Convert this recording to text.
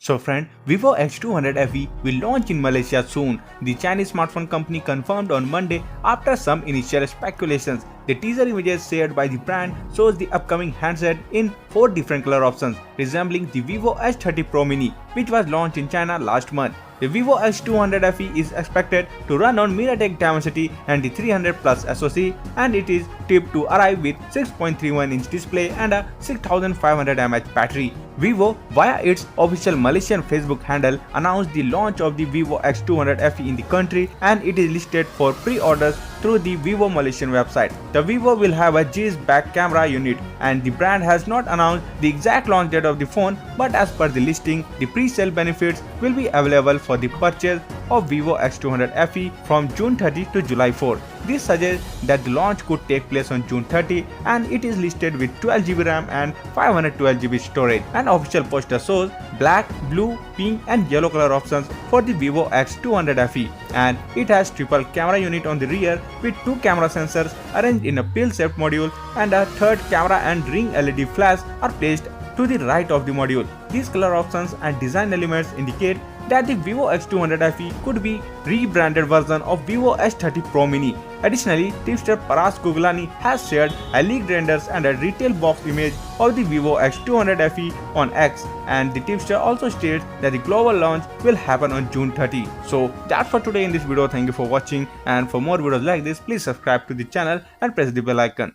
So friend, Vivo X200 FE will launch in Malaysia soon. The Chinese smartphone company confirmed on Monday after some initial speculations. The teaser images shared by the brand shows the upcoming handset in 4 different color options, resembling the Vivo S30 Pro Mini, which was launched in China last month. The Vivo X200 FE is expected to run on MediaTek Dimensity and the 300 Plus SoC, and it is tipped to arrive with 6.31-inch display and a 6500 mAh battery. Vivo, via its official Malaysian Facebook handle, announced the launch of the Vivo X200 FE in the country, and it is listed for pre-orders through the Vivo Malaysian website. The Vivo will have a G's back camera unit, and the brand has not announced the exact launch date of the phone, but as per the listing, the pre-sale benefits will be available for the purchase of Vivo X200 FE from June 30 to July 4. This suggests that the launch could take place on June 30, and it is listed with 12GB RAM and 512GB storage. An official poster shows black, blue, pink and yellow color options for the Vivo X200 FE, and it has triple camera unit on the rear with 2 camera sensors arranged in a pill-shaped module, and a third camera and ring LED flash are placed to the right of the module. These color options and design elements indicate that the Vivo X200 FE could be rebranded version of Vivo S30 Pro Mini. Additionally, tipster Paras Gugulani has shared a leaked renders and a retail box image of the Vivo X200 FE on X, and the tipster also states that the global launch will happen on June 30. So that's for today in this video. Thank you for watching, and for more videos like this, please subscribe to the channel and press the bell icon.